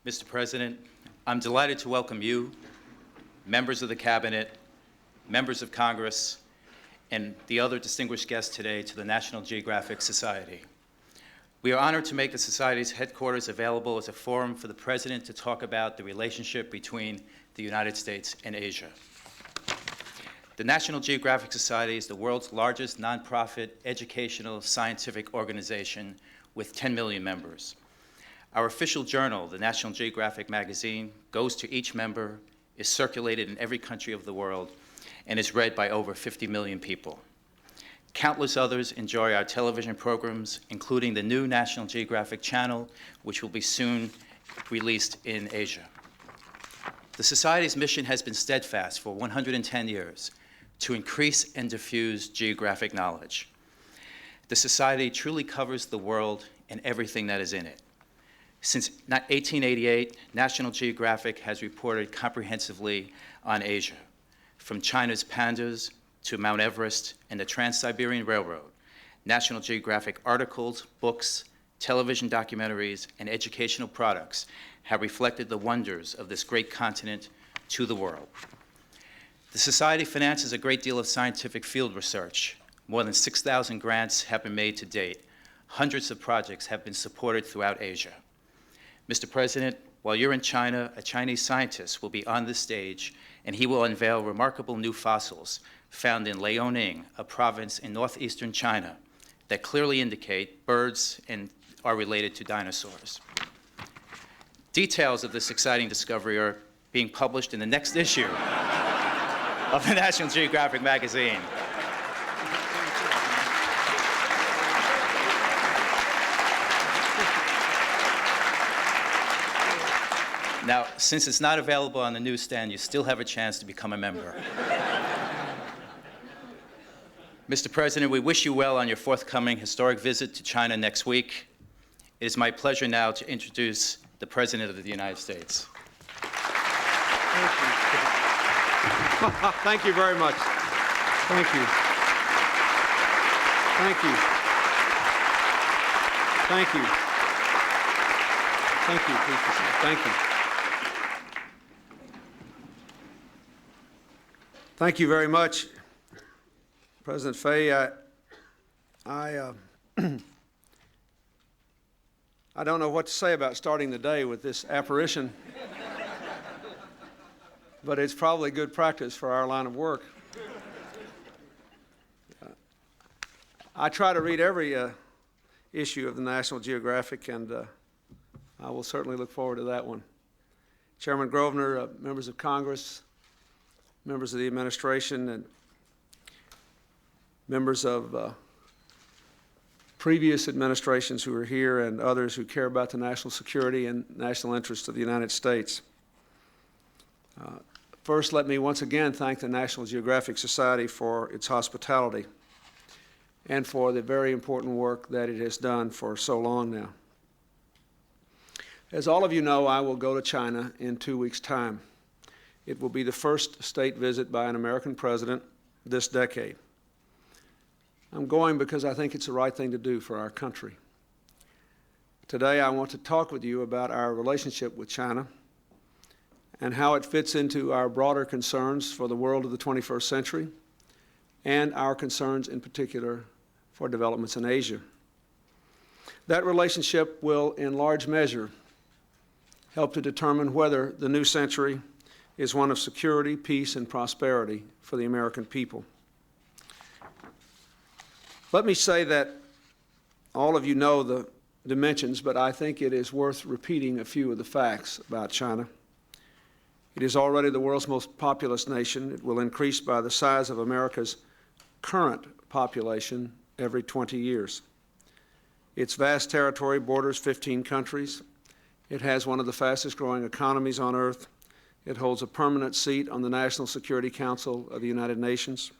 Mr. President, I'm delighted to welcome you, members of the Cabinet, members of Congress, and the other distinguished guests today to the National Geographic Society. We are honored to make the Society's headquarters available as a forum for the President to talk about the relationship between the United States and Asia. The National Geographic Society is the world's largest nonprofit educational scientific organization with 10 million members. Our official journal, the National Geographic magazine, goes to each member, is circulated in every country of the world, and is read by over 50 million people. Countless others enjoy our television programs, including the new National Geographic channel, which will be soon released in Asia. The Society's mission has been steadfast for 110 years, to increase and diffuse geographic knowledge. The Society truly covers the world and everything that is in it. Since 1888, National Geographic has reported comprehensively on Asia, from China's pandas to Mount Everest and the Trans-Siberian Railroad. National Geographic articles, books, television documentaries, and educational products have reflected the wonders of this great continent to the world. The Society finances a great deal of scientific field research. More than 6,000 grants have been made to date. Hundreds of projects have been supported throughout Asia. Mr. President, while you're in China, a Chinese scientist will be on the stage, and he will unveil remarkable new fossils found in Liaoning, a province in northeastern China, that clearly indicate birds and are related to dinosaurs. Details of this exciting discovery are being published in the next issue of the National Geographic magazine. Now, since it's not available on the newsstand, you still have a chance to become a member. Mr. President, we wish you well on your forthcoming historic visit to China next week. It is my pleasure now to introduce the President of the United States. Thank you. Thank you very much. Thank you. Thank you. Thank you. Thank you. Please proceed. Thank you. Thank you very much, President Fay. I don't know what to say about starting the day with this apparition, but it's probably good practice for our line of work. I try to read every issue of the National Geographic, and I will certainly look forward to that one. Chairman Grosvenor, members of Congress, members of the administration, and members of previous administrations who are here, and others who care about the national security and national interests of the United States. First, let me once again thank the National Geographic Society for its hospitality and for the very important work that it has done for so long now. As all of you know, I will go to China in 2 weeks' time. It will be the first state visit by an American president this decade. I'm going because I think it's the right thing to do for our country. Today, I want to talk with you about our relationship with China and how it fits into our broader concerns for the world of the 21st century and our concerns in particular for developments in Asia. That relationship will, in large measure, help to determine whether the new century is one of security, peace, and prosperity for the American people. Let me say that all of you know the dimensions, but I think it is worth repeating a few of the facts about China. It is already the world's most populous nation. It will increase by the size of America's current population every 20 years. Its vast territory borders 15 countries. It has one of the fastest growing economies on earth. It holds a permanent seat on the National Security Council of the United Nations.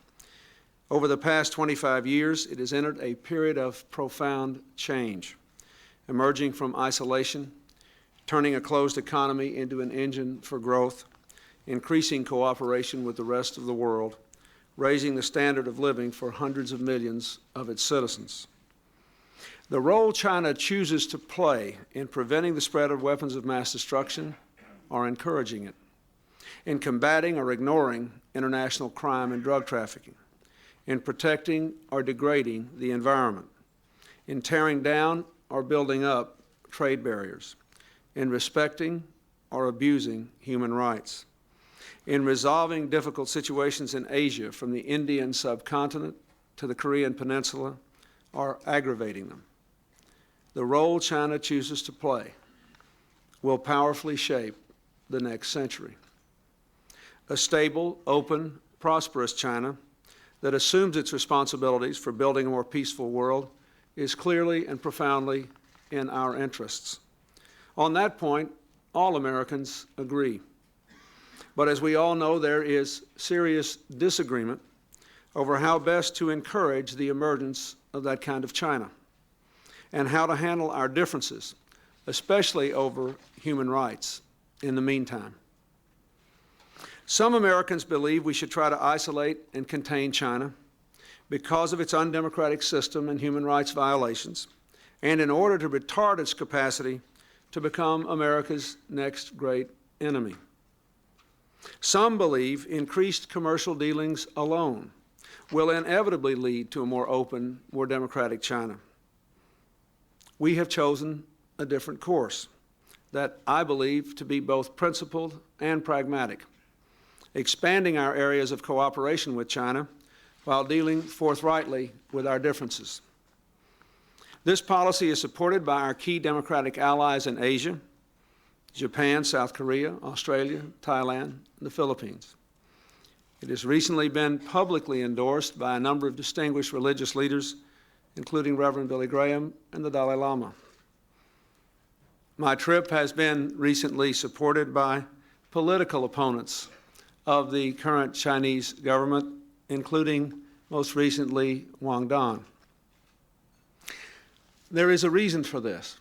Over the past 25 years, it has entered a period of profound change, emerging from isolation, turning a closed economy into an engine for growth, increasing cooperation with the rest of the world, raising the standard of living for hundreds of millions of its citizens. The role China chooses to play in preventing the spread of weapons of mass destruction or encouraging it, in combating or ignoring international crime and drug trafficking, in protecting or degrading the environment, in tearing down or building up trade barriers, in respecting or abusing human rights, in resolving difficult situations in Asia from the Indian subcontinent to the Korean Peninsula, or aggravating them. The role China chooses to play will powerfully shape the next century. A stable, open, prosperous China that assumes its responsibilities for building a more peaceful world is clearly and profoundly in our interests. On that point, all Americans agree. But as we all know, there is serious disagreement over how best to encourage the emergence of that kind of China and how to handle our differences, especially over human rights, in the meantime. Some Americans believe we should try to isolate and contain China because of its undemocratic system and human rights violations, and in order to retard its capacity to become America's next great enemy. Some believe increased commercial dealings alone will inevitably lead to a more open, more democratic China. We have chosen a different course that I believe to be both principled and pragmatic, expanding our areas of cooperation with China while dealing forthrightly with our differences. This policy is supported by our key democratic allies in Asia, Japan, South Korea, Australia, Thailand, and the Philippines. It has recently been publicly endorsed by a number of distinguished religious leaders, including Reverend Billy Graham and the Dalai Lama. My trip has been recently supported by political opponents of the current Chinese government, including, most recently, Wang Dan. There is a reason for this.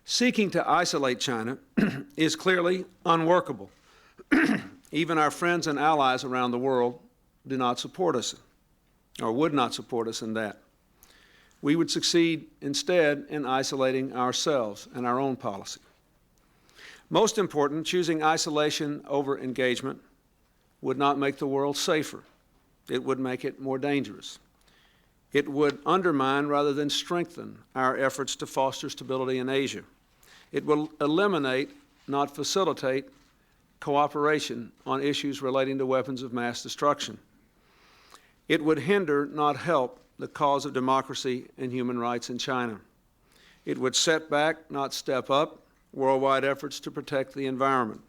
Seeking to isolate China is clearly unworkable. Even our friends and allies around the world do not support us, or would not support us in that. We would succeed instead in isolating ourselves and our own policy. Most important, choosing isolation over engagement would not make the world safer. It would make it more dangerous. It would undermine rather than strengthen our efforts to foster stability in Asia. It will eliminate, not facilitate, cooperation on issues relating to weapons of mass destruction. It would hinder, not help, the cause of democracy and human rights in China. It would set back, not step up, worldwide efforts to protect the environment.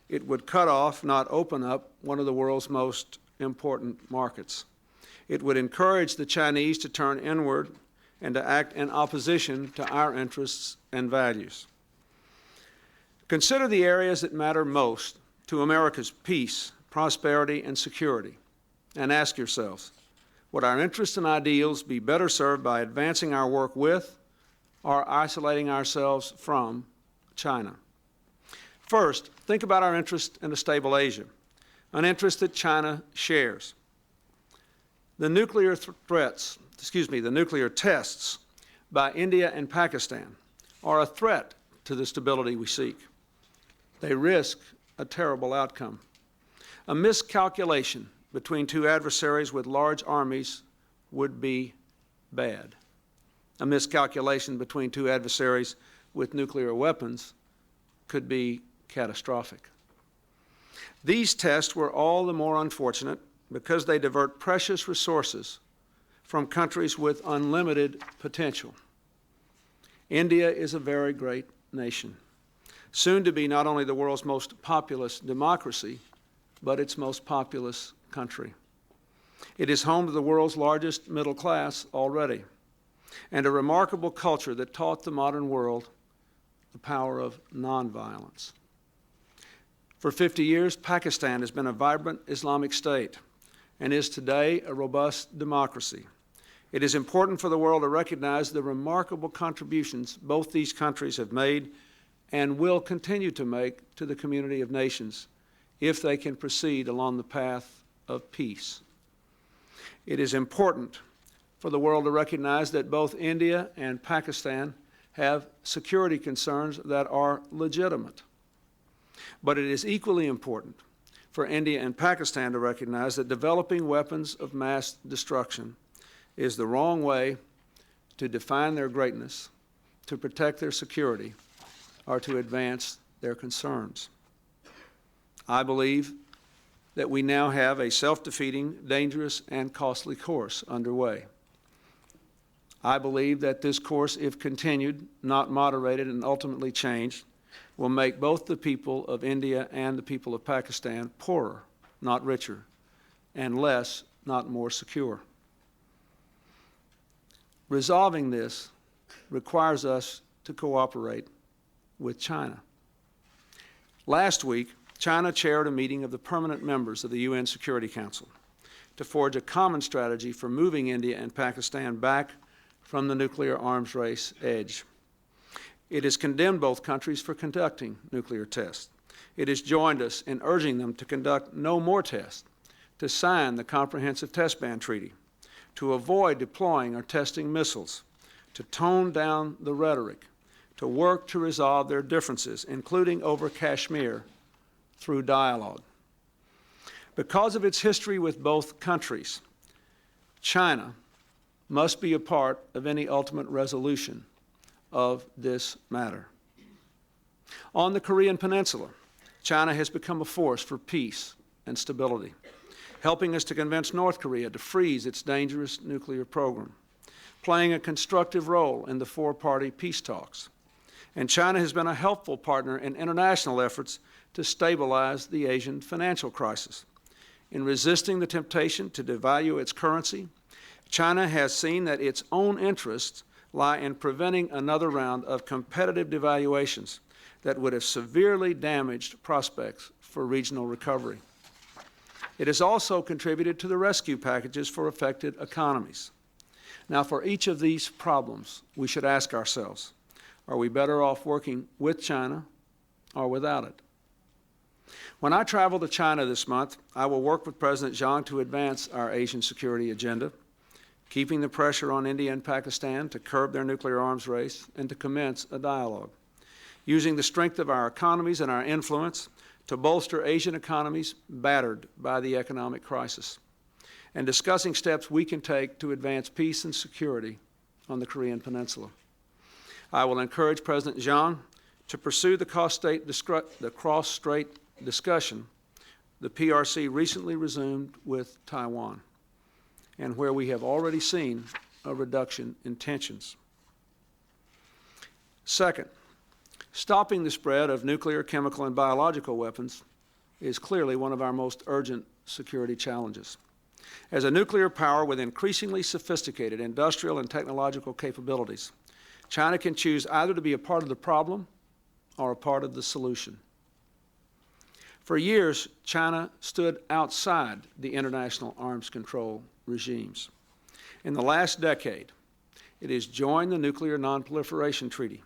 It would cut off, not open up, one of the world's most important markets. It would encourage the Chinese to turn inward and to act in opposition to our interests and values. Consider the areas that matter most to America's peace, prosperity, and security, and ask yourselves, would our interests and ideals be better served by advancing our work with or isolating ourselves from China? First, think about our interest in a stable Asia, an interest that China shares. The nuclear tests by India and Pakistan are a threat to the stability we seek. They risk a terrible outcome. A miscalculation between two adversaries with large armies would be bad. A miscalculation between two adversaries with nuclear weapons could be catastrophic. These tests were all the more unfortunate because they divert precious resources from countries with unlimited potential. India is a very great nation, soon to be not only the world's most populous democracy, but its most populous country. It is home to the world's largest middle class already, and a remarkable culture that taught the modern world the power of nonviolence. For 50 years, Pakistan has been a vibrant Islamic state and is today a robust democracy. It is important for the world to recognize the remarkable contributions both these countries have made and will continue to make to the community of nations if they can proceed along the path of peace. It is important for the world to recognize that both India and Pakistan have security concerns that are legitimate. But it is equally important for India and Pakistan to recognize that developing weapons of mass destruction is the wrong way to define their greatness, to protect their security, or to advance their concerns. I believe that we now have a self-defeating, dangerous, and costly course underway. I believe that this course, if continued, not moderated, and ultimately changed, will make both the people of India and the people of Pakistan poorer, not richer, and less, not more secure. Resolving this requires us to cooperate with China. Last week, China chaired a meeting of the permanent members of the UN Security Council to forge a common strategy for moving India and Pakistan back from the nuclear arms race edge. It has condemned both countries for conducting nuclear tests. It has joined us in urging them to conduct no more tests, to sign the Comprehensive Test Ban Treaty, to avoid deploying or testing missiles, to tone down the rhetoric, to work to resolve their differences, including over Kashmir, through dialogue. Because of its history with both countries, China must be a part of any ultimate resolution of this matter. On the Korean Peninsula, China has become a force for peace and stability, helping us to convince North Korea to freeze its dangerous nuclear program, playing a constructive role in the four-party peace talks. And China has been a helpful partner in international efforts to stabilize the Asian financial crisis. In resisting the temptation to devalue its currency, China has seen that its own interests lie in preventing another round of competitive devaluations that would have severely damaged prospects for regional recovery. It has also contributed to the rescue packages for affected economies. Now, for each of these problems, we should ask ourselves, are we better off working with China or without it? When I travel to China this month, I will work with President Zhang to advance our Asian security agenda, keeping the pressure on India and Pakistan to curb their nuclear arms race and to commence a dialogue, using the strength of our economies and our influence to bolster Asian economies battered by the economic crisis, and discussing steps we can take to advance peace and security on the Korean Peninsula. I will encourage President Zhang to pursue the cross-strait discussion the PRC recently resumed with Taiwan, and where we have already seen a reduction in tensions. Second, stopping the spread of nuclear, chemical, and biological weapons is clearly one of our most urgent security challenges. As a nuclear power with increasingly sophisticated industrial and technological capabilities, China can choose either to be a part of the problem or a part of the solution. For years, China stood outside the international arms control regimes. In the last decade, it has joined the Nuclear Non-Proliferation Treaty,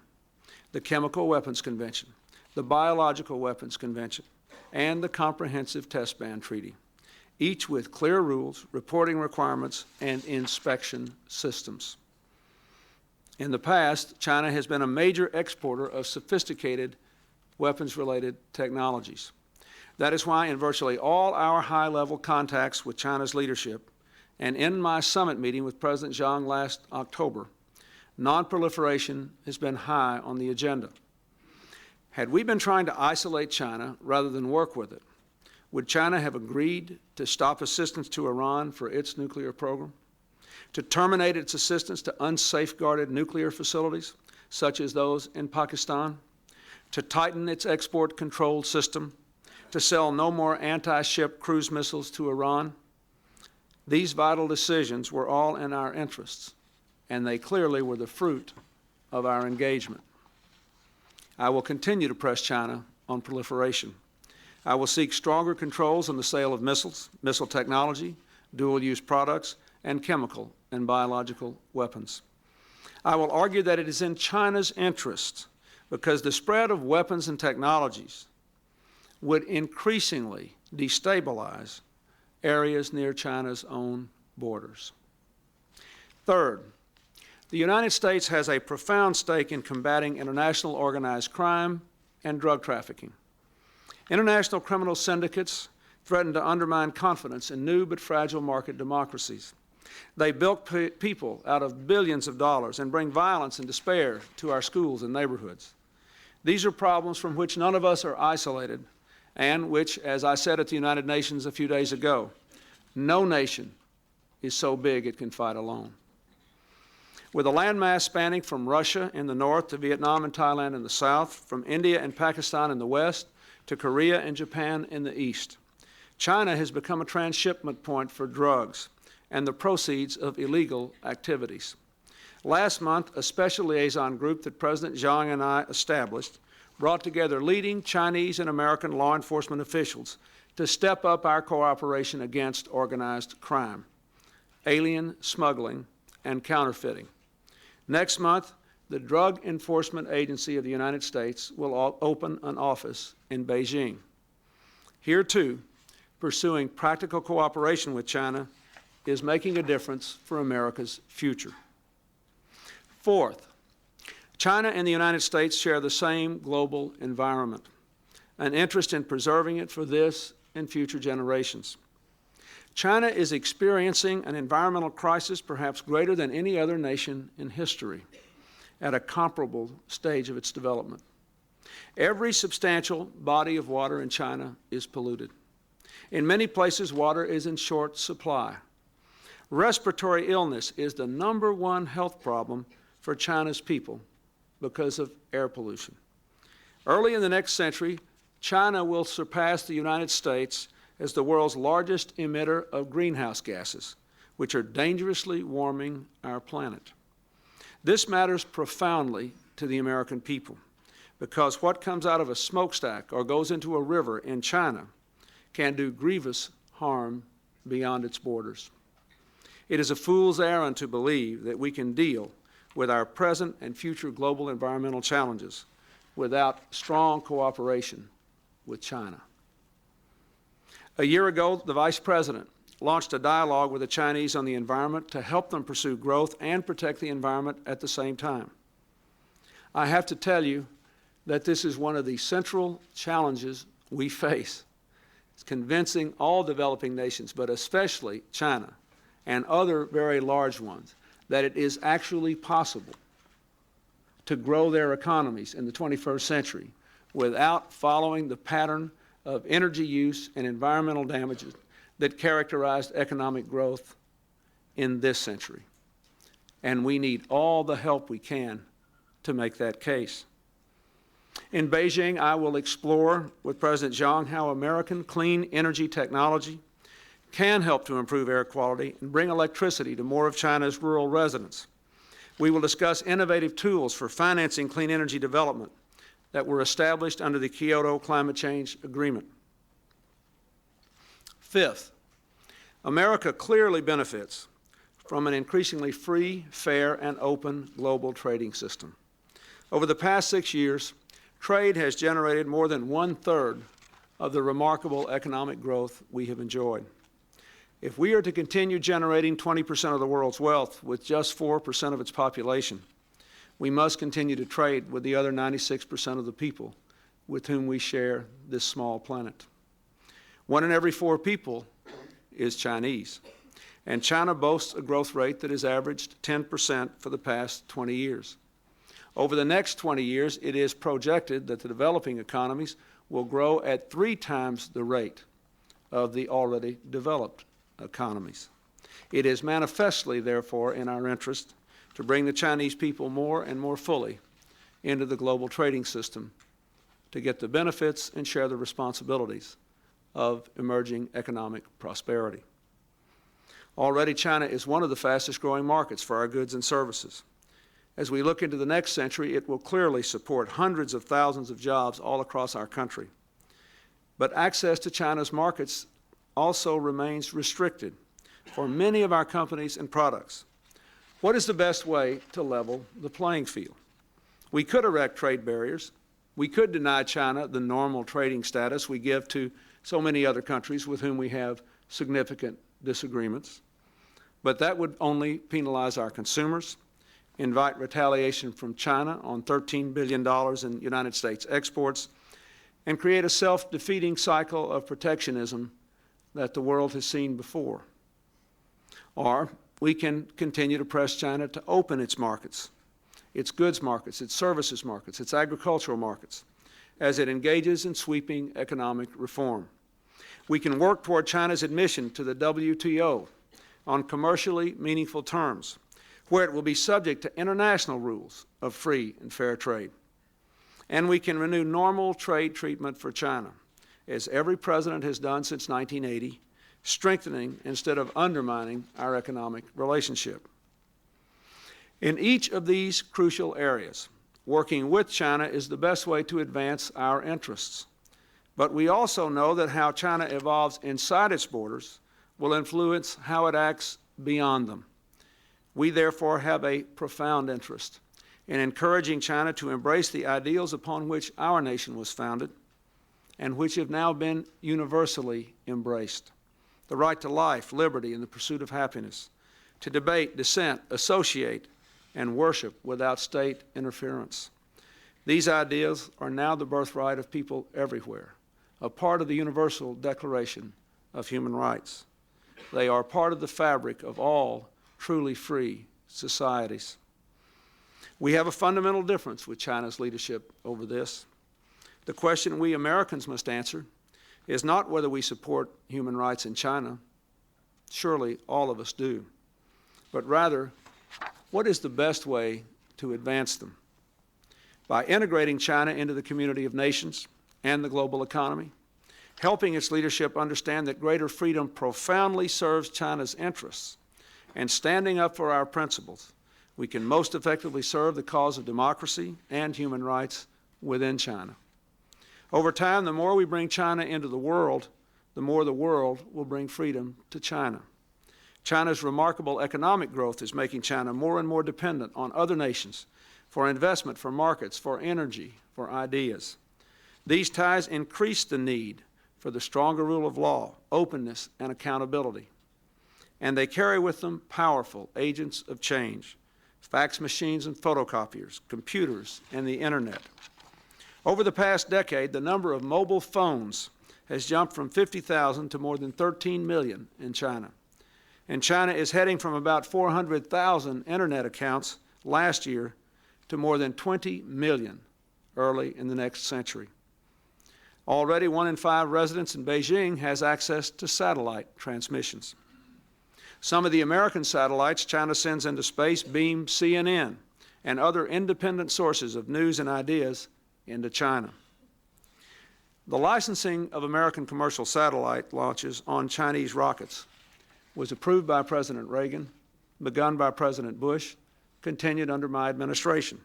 the Chemical Weapons Convention, the Biological Weapons Convention, and the Comprehensive Test Ban Treaty, each with clear rules, reporting requirements, and inspection systems. In the past, China has been a major exporter of sophisticated weapons-related technologies. That is why in virtually all our high-level contacts with China's leadership, and in my summit meeting with President Zhang last October, non-proliferation has been high on the agenda. Had we been trying to isolate China rather than work with it, would China have agreed to stop assistance to Iran for its nuclear program, to terminate its assistance to unsafeguarded nuclear facilities, such as those in Pakistan, to tighten its export control system, to sell no more anti-ship cruise missiles to Iran? These vital decisions were all in our interests, and they clearly were the fruit of our engagement. I will continue to press China on proliferation. I will seek stronger controls on the sale of missiles, missile technology, dual-use products, and chemical and biological weapons. I will argue that it is in China's interest because the spread of weapons and technologies would increasingly destabilize areas near China's own borders. Third, the United States has a profound stake in combating international organized crime and drug trafficking. International criminal syndicates threaten to undermine confidence in new but fragile market democracies. They bilk people out of billions of dollars and bring violence and despair to our schools and neighborhoods. These are problems from which none of us are isolated and which, as I said at the United Nations a few days ago, no nation is so big it can fight alone. With a landmass spanning from Russia in the north to Vietnam and Thailand in the south, from India and Pakistan in the west to Korea and Japan in the east, China has become a transshipment point for drugs and the proceeds of illegal activities. Last month, a special liaison group that President Jiang and I established brought together leading Chinese and American law enforcement officials to step up our cooperation against organized crime, alien smuggling, and counterfeiting. Next month, the Drug Enforcement Agency of the United States will open an office in Beijing. Here, too, pursuing practical cooperation with China is making a difference for America's future. Fourth, China and the United States share the same global environment, an interest in preserving it for this and future generations. China is experiencing an environmental crisis perhaps greater than any other nation in history at a comparable stage of its development. Every substantial body of water in China is polluted. In many places, water is in short supply. Respiratory illness is the #1 health problem for China's people because of air pollution. Early in the next century, China will surpass the United States as the world's largest emitter of greenhouse gases, which are dangerously warming our planet. This matters profoundly to the American people because what comes out of a smokestack or goes into a river in China can do grievous harm beyond its borders. It is a fool's errand to believe that we can deal with our present and future global environmental challenges without strong cooperation with China. A year ago, the Vice President launched a dialogue with the Chinese on the environment to help them pursue growth and protect the environment at the same time. I have to tell you that this is one of the central challenges we face. It's convincing all developing nations, but especially China and other very large ones, that it is actually possible to grow their economies in the 21st century without following the pattern of energy use and environmental damages that characterized economic growth in this century. And we need all the help we can to make that case. In Beijing, I will explore with President Jiang how American clean energy technology can help to improve air quality and bring electricity to more of China's rural residents. We will discuss innovative tools for financing clean energy development that were established under the Kyoto Climate Change Agreement. Fifth, America clearly benefits from an increasingly free, fair, and open global trading system. Over the past 6 years, trade has generated more than 1/3 of the remarkable economic growth we have enjoyed. If we are to continue generating 20% of the world's wealth with just 4% of its population, we must continue to trade with the other 96% of the people with whom we share this small planet. 1 in every 4 people is Chinese, and China boasts a growth rate that has averaged 10% for the past 20 years. Over the next 20 years, it is projected that the developing economies will grow at 3 times the rate of the already developed economies. It is manifestly, therefore, in our interest to bring the Chinese people more and more fully into the global trading system to get the benefits and share the responsibilities of emerging economic prosperity. Already, China is one of the fastest growing markets for our goods and services. As we look into the next century, it will clearly support hundreds of thousands of jobs all across our country. But access to China's markets also remains restricted for many of our companies and products. What is the best way to level the playing field? We could erect trade barriers. We could deny China the normal trading status we give to so many other countries with whom we have significant disagreements. But that would only penalize our consumers, invite retaliation from China on $13 billion in United States exports, and create a self-defeating cycle of protectionism that the world has seen before. Or we can continue to press China to open its markets, its goods markets, its services markets, its agricultural markets, as it engages in sweeping economic reform. We can work toward China's admission to the WTO on commercially meaningful terms, where it will be subject to international rules of free and fair trade. And we can renew normal trade treatment for China, as every president has done since 1980, strengthening instead of undermining our economic relationship. In each of these crucial areas, working with China is the best way to advance our interests. But we also know that how China evolves inside its borders will influence how it acts beyond them. We therefore have a profound interest in encouraging China to embrace the ideals upon which our nation was founded and which have now been universally embraced: the right to life, liberty, and the pursuit of happiness, to debate, dissent, associate, and worship without state interference. These ideas are now the birthright of people everywhere, a part of the Universal Declaration of Human Rights. They are part of the fabric of all truly free societies. We have a fundamental difference with China's leadership over this. The question we Americans must answer is not whether we support human rights in China. Surely all of us do. But rather, what is the best way to advance them? By integrating China into the community of nations and the global economy, helping its leadership understand that greater freedom profoundly serves China's interests, and standing up for our principles, we can most effectively serve the cause of democracy and human rights within China. Over time, the more we bring China into the world, the more the world will bring freedom to China. China's remarkable economic growth is making China more and more dependent on other nations for investment, for markets, for energy, for ideas. These ties increase the need for the stronger rule of law, openness, and accountability. And they carry with them powerful agents of change: fax machines and photocopiers, computers, and the internet. Over the past decade, the number of mobile phones has jumped from 50,000 to more than 13 million in China. And China is heading from about 400,000 internet accounts last year to more than 20 million early in the next century. Already 1 in 5 residents in Beijing has access to satellite transmissions. Some of the American satellites China sends into space beam CNN and other independent sources of news and ideas into China. The licensing of American commercial satellite launches on Chinese rockets was approved by President Reagan, begun by President Bush, continued under my administration,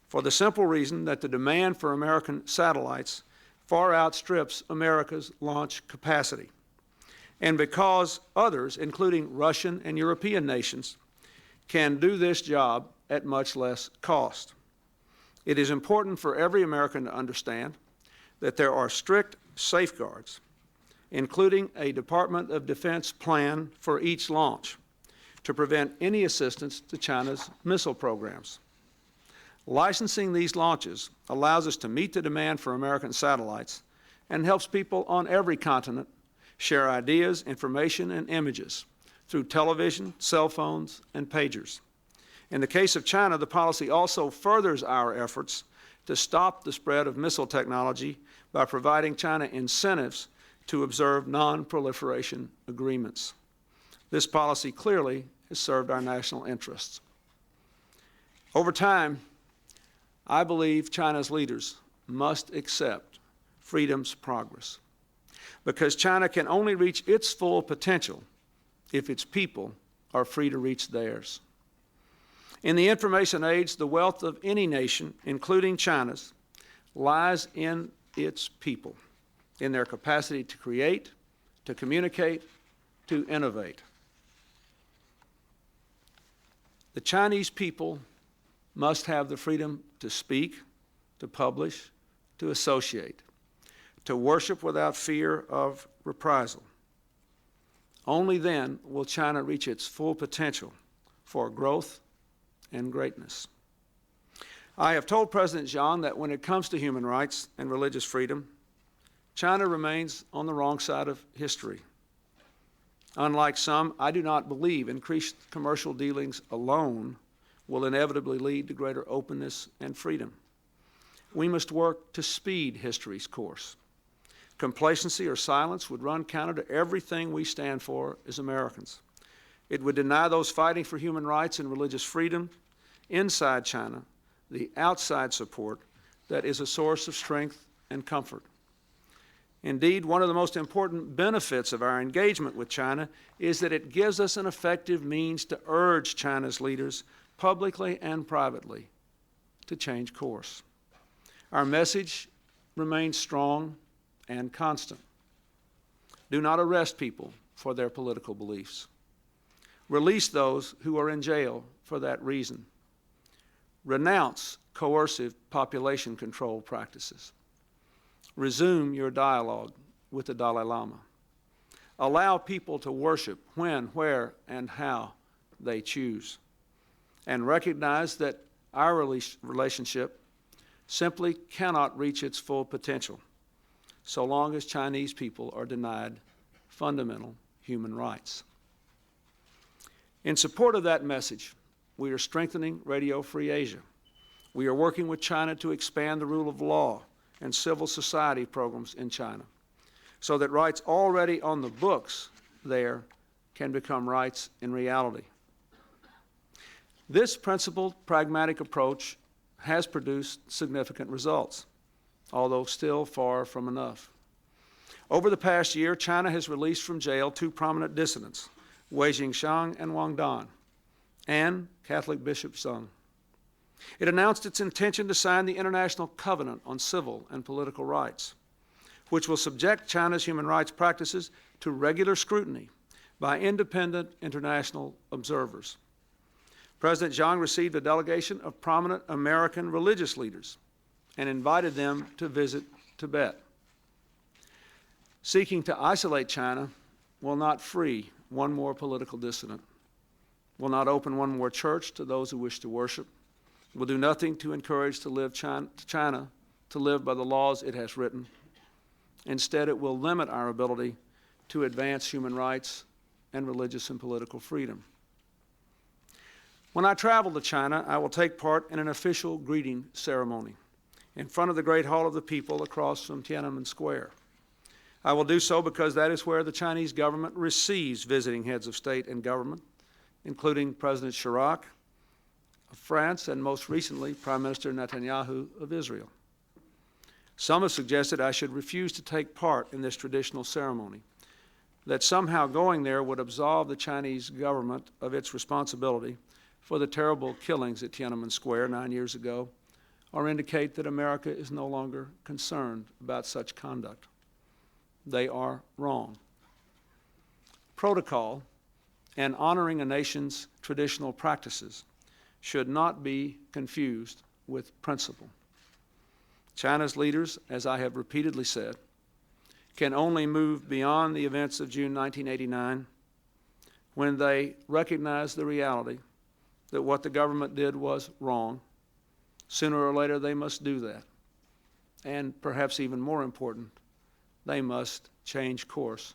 for the simple reason that the demand for American satellites far outstrips America's launch capacity, and because others, including Russian and European nations, can do this job at much less cost. It is important for every American to understand that there are strict safeguards, including a Department of Defense plan for each launch, to prevent any assistance to China's missile programs. Licensing these launches allows us to meet the demand for American satellites and helps people on every continent share ideas, information, and images through television, cell phones, and pagers. In the case of China, the policy also furthers our efforts to stop the spread of missile technology by providing China incentives to observe non-proliferation agreements. This policy clearly has served our national interests. Over time, I believe China's leaders must accept freedom's progress, because China can only reach its full potential if its people are free to reach theirs. In the information age, the wealth of any nation, including China's, lies in its people, in their capacity to create, to communicate, to innovate. The Chinese people must have the freedom to speak, to publish, to associate, to worship without fear of reprisal. Only then will China reach its full potential for growth and greatness. I have told President Jiang that when it comes to human rights and religious freedom, China remains on the wrong side of history. Unlike some, I do not believe increased commercial dealings alone will inevitably lead to greater openness and freedom. We must work to speed history's course. Complacency or silence would run counter to everything we stand for as Americans. It would deny those fighting for human rights and religious freedom inside China the outside support that is a source of strength and comfort. Indeed, one of the most important benefits of our engagement with China is that it gives us an effective means to urge China's leaders, publicly and privately, to change course. Our message remains strong and constant. Do not arrest people for their political beliefs. Release those who are in jail for that reason. Renounce coercive population control practices. Resume your dialogue with the Dalai Lama. Allow people to worship when, where, and how they choose. And recognize that our relationship simply cannot reach its full potential so long as Chinese people are denied fundamental human rights. In support of that message, we are strengthening Radio Free Asia. We are working with China to expand the rule of law and civil society programs in China so that rights already on the books there can become rights in reality. This principled, pragmatic approach has produced significant results, although still far from enough. Over the past year, China has released from jail two prominent dissidents, Wei Jingshang and Wang Dan, and Catholic Bishop Sung. It announced its intention to sign the International Covenant on Civil and Political Rights, which will subject China's human rights practices to regular scrutiny by independent international observers. President Jiang received a delegation of prominent American religious leaders and invited them to visit Tibet. Seeking to isolate China will not free one more political dissident, will not open one more church to those who wish to worship, will do nothing to encourage China to live by the laws it has written. Instead, it will limit our ability to advance human rights and religious and political freedom. When I travel to China, I will take part in an official greeting ceremony in front of the Great Hall of the People across from Tiananmen Square. I will do so because that is where the Chinese government receives visiting heads of state and government, including President Chirac of France and most recently Prime Minister Netanyahu of Israel. Some have suggested I should refuse to take part in this traditional ceremony, that somehow going there would absolve the Chinese government of its responsibility for the terrible killings at Tiananmen Square 9 years ago, or indicate that America is no longer concerned about such conduct. They are wrong. Protocol and honoring a nation's traditional practices should not be confused with principle. China's leaders, as I have repeatedly said, can only move beyond the events of June 1989 when they recognize the reality that what the government did was wrong. Sooner or later, they must do that. And perhaps even more important, they must change course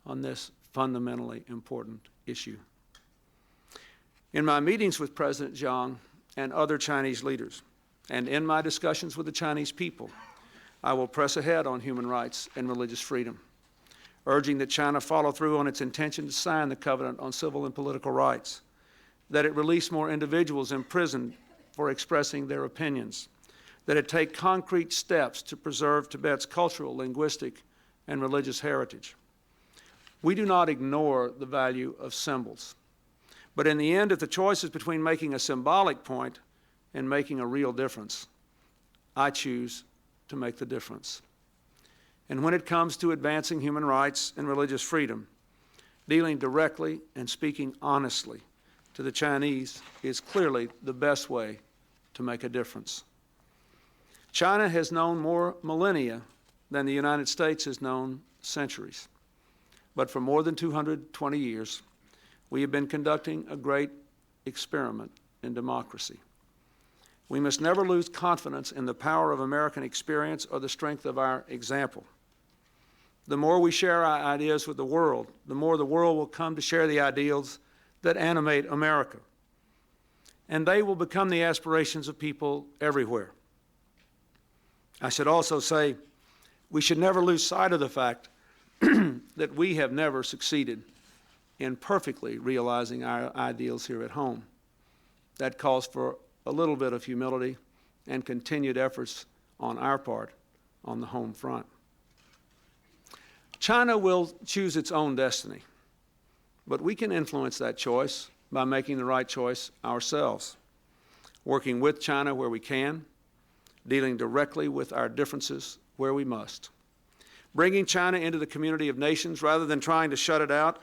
on this fundamentally important issue. In my meetings with President Jiang and other Chinese leaders, and in my discussions with the Chinese people, I will press ahead on human rights and religious freedom, urging that China follow through on its intention to sign the Covenant on Civil and Political Rights, that it release more individuals imprisoned for expressing their opinions, that it take concrete steps to preserve Tibet's cultural, linguistic, and religious heritage. We do not ignore the value of symbols, but in the end, if the choice is between making a symbolic point and making a real difference, I choose to make the difference. And when it comes to advancing human rights and religious freedom, dealing directly and speaking honestly to the Chinese is clearly the best way to make a difference. China has known more millennia than the United States has known centuries. but for more than 220 years, we have been conducting a great experiment in democracy. We must never lose confidence in the power of American experience or the strength of our example. The more we share our ideas with the world, the more the world will come to share the ideals that animate America. And they will become the aspirations of people everywhere. I should also say, we should never lose sight of the fact that we have never succeeded in perfectly realizing our ideals here at home. That calls for a little bit of humility and continued efforts on our part on the home front. China will choose its own destiny, but we can influence that choice by making the right choice ourselves, working with China where we can, dealing directly with our differences where we must. Bringing China into the community of nations rather than trying to shut it out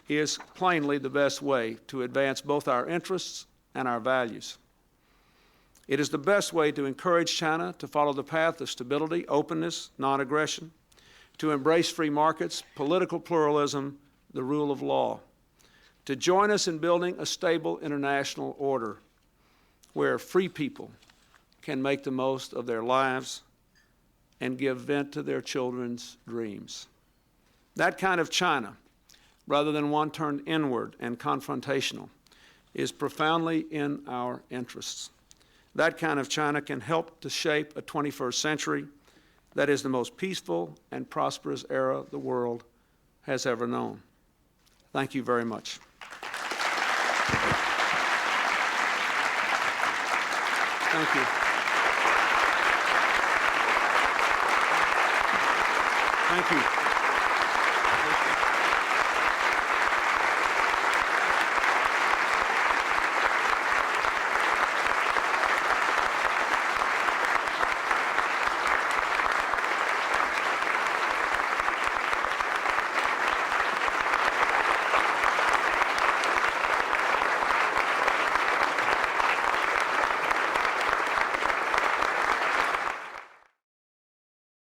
is plainly the best way to advance both our interests and our values. It is the best way to encourage China to follow the path of stability, openness, non-aggression, to embrace free markets, political pluralism, the rule of law, to join us in building a stable international order where free people can make the most of their lives and give vent to their children's dreams. That kind of China, rather than one turned inward and confrontational, is profoundly in our interests. That kind of China can help to shape a 21st century that is the most peaceful and prosperous era the world has ever known. Thank you very much. Thank you. Thank you.